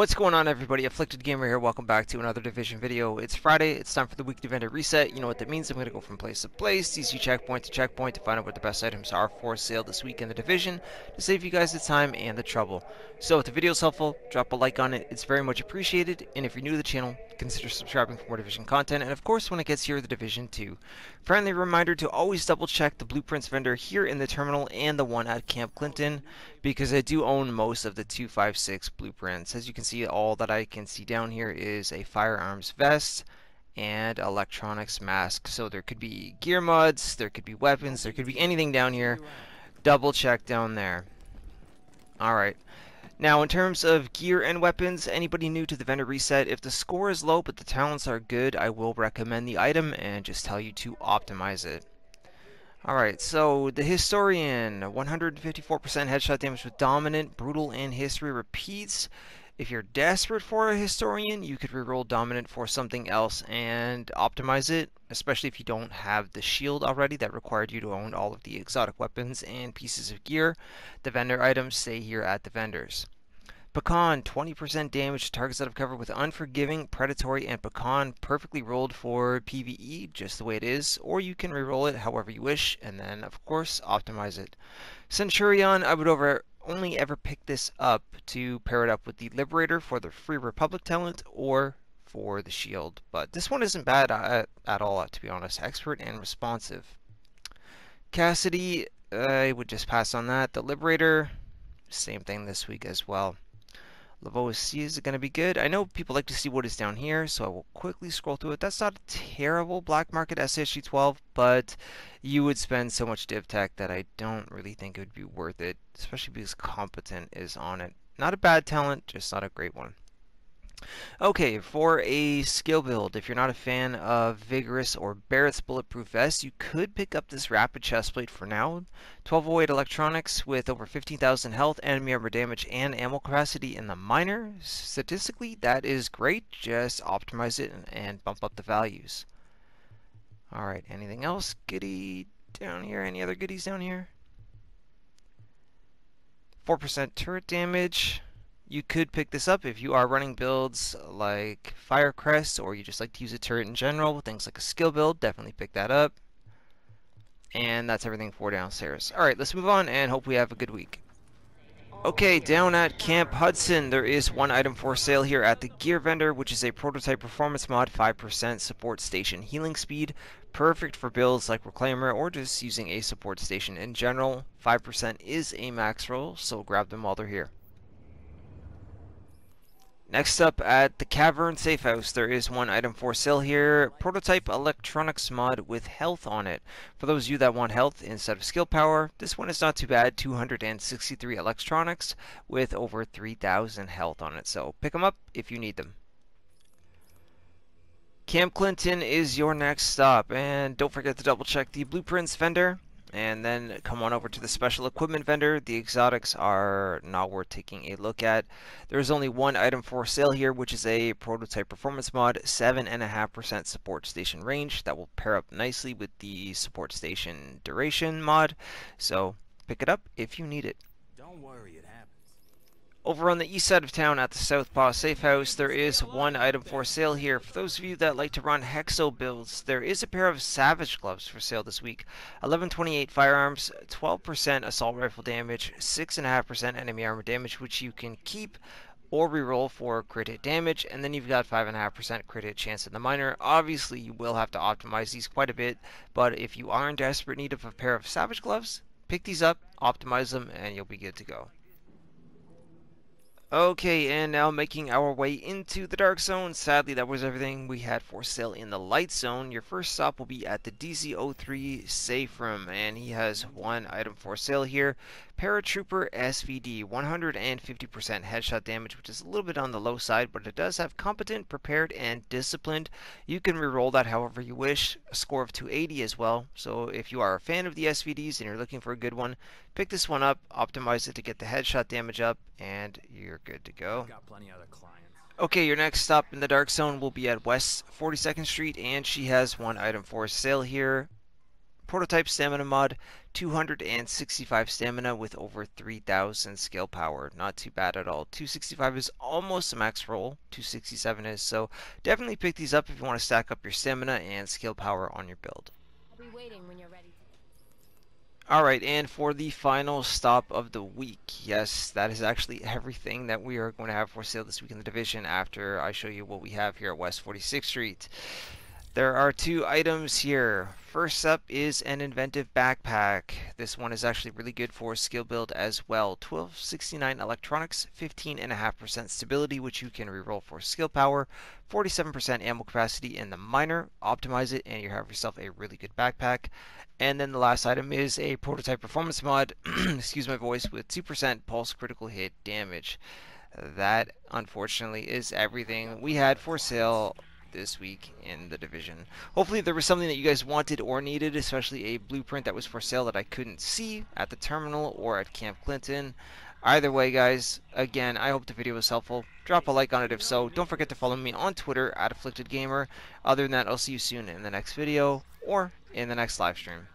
What's going on, everybody? Afflicted Gamer here. Welcome back to another Division video. It's Friday. It's time for the weekly vendor reset. You know what that means. I'm going to go from place to place, DC checkpoint to checkpoint to find out what the best items are for sale this week in the Division to save you guys the time and the trouble. So if the video is helpful, drop a like on it. It's very much appreciated. And if you're new to the channel, consider subscribing for more Division content. And of course, when it gets here, the Division 2. Friendly reminder to always double check the blueprints vendor here in the terminal and the one at Camp Clinton, because I do own most of the 256 blueprints. As you can see, all that I can see down here is a firearms vest and electronics mask. So there could be gear mods, there could be weapons, there could be anything down here. Double check down there. Alright. Now, in terms of gear and weapons, anybody new to the vendor reset, if the score is low but the talents are good, I will recommend the item and just tell you to optimize it. Alright, so the Historian, 154% headshot damage with Dominant, Brutal, and History repeats. If you're desperate for a Historian, you could reroll Dominant for something else and optimize it, especially if you don't have the shield already that required you to own all of the exotic weapons and pieces of gear. The vendor items stay here at the vendors. Pecan, 20% damage to targets out of cover with Unforgiving, Predatory, and Pecan, perfectly rolled for PvE, just the way it is, or you can reroll it however you wish, and then, of course, optimize it. Centurion, I would only ever pick this up to pair it up with the Liberator for the Free Republic talent, or for the shield, but this one isn't bad at all, to be honest. Expert and responsive. Cassidy, I would just pass on that. The Liberator, same thing this week as well. Lavoisier is going to be good. I know people like to see what is down here, so I will quickly scroll through it. That's not a terrible black market SSG-12, but you would spend so much div tech that I don't really think it would be worth it, especially because Competent is on it. Not a bad talent, just not a great one. Okay, for a skill build, if you're not a fan of Vigorous or Barrett's Bulletproof Vest, you could pick up this Rapid Chestplate for now. 1208 electronics with over 15,000 health, enemy armor damage, and ammo capacity in the minor. Statistically, that is great. Just optimize it and bump up the values. Alright, anything else goody down here? Any other goodies down here? 4% turret damage. You could pick this up if you are running builds like Firecrest, or you just like to use a turret in general. Things like a skill build, definitely pick that up. And that's everything for downstairs. Alright, let's move on and hope we have a good week. Okay, down at Camp Hudson, there is one item for sale here at the gear vendor, which is a prototype performance mod, 5% support station healing speed. Perfect for builds like Reclaimer or just using a support station in general. 5% is a max roll, so grab them while they're here. Next up at the Cavern Safe House, there is one item for sale here. Prototype electronics mod with health on it. For those of you that want health instead of skill power, this one is not too bad. 263 electronics with over 3,000 health on it. So pick them up if you need them. Camp Clinton is your next stop. And don't forget to double check the blueprints vendor. And then come on over to the special equipment vendor. The exotics are not worth taking a look at. There's only one item for sale here, which is a prototype performance mod, 7.5% support station range. That will pair up nicely with the support station duration mod. So pick it up if you need it. Don't worry, it happens. Over on the east side of town at the Southpaw Safe House, there is one item for sale here. For those of you that like to run Hexo builds, there is a pair of Savage Gloves for sale this week. 1128 firearms, 12% assault rifle damage, 6.5% enemy armor damage, which you can keep or reroll for crit hit damage, and then you've got 5.5% crit hit chance in the minor. Obviously, you will have to optimize these quite a bit, but if you are in desperate need of a pair of Savage Gloves, pick these up, optimize them, and you'll be good to go. Okay, and now making our way into the Dark Zone. Sadly, that was everything we had for sale in the Light Zone. Your first stop will be at the DC-03 Safe Room, and he has one item for sale here. Paratrooper SVD, 150% headshot damage, which is a little bit on the low side, but it does have Competent, Prepared, and Disciplined. You can reroll that however you wish. A score of 280 as well, so if you are a fan of the SVDs and you're looking for a good one, pick this one up, optimize it to get the headshot damage up, and you're good to go. Got plenty other clients. Okay, your next stop in the Dark Zone will be at West 42nd Street, and she has one item for sale here. Prototype Stamina Mod, 265 stamina with over 3000 skill power. Not too bad at all. 265 is almost a max roll, 267 is, so definitely pick these up if you want to stack up your stamina and skill power on your build. I'll be waiting when you're ready. Alright, and for the final stop of the week, yes, that is actually everything that we are going to have for sale this week in the division after I show you what we have here at West 46th Street. There are two items here. First up is an Inventive backpack. This one is actually really good for skill build as well. 1269 electronics, 15.5% stability, which you can reroll for skill power, 47% ammo capacity in the minor. Optimize it, and you have yourself a really good backpack. And then the last item is a prototype performance mod, excuse my voice, with 2% pulse critical hit damage. That, unfortunately, is everything we had for sale this week in the division. Hopefully there was something that you guys wanted or needed, especially a blueprint that was for sale that I couldn't see at the terminal or at Camp Clinton. Either way, guys, again, I hope the video was helpful. Drop a like on it if so. Don't forget to follow me on Twitter at AfflictedGamer. Other than that, I'll see you soon in the next video or in the next live stream.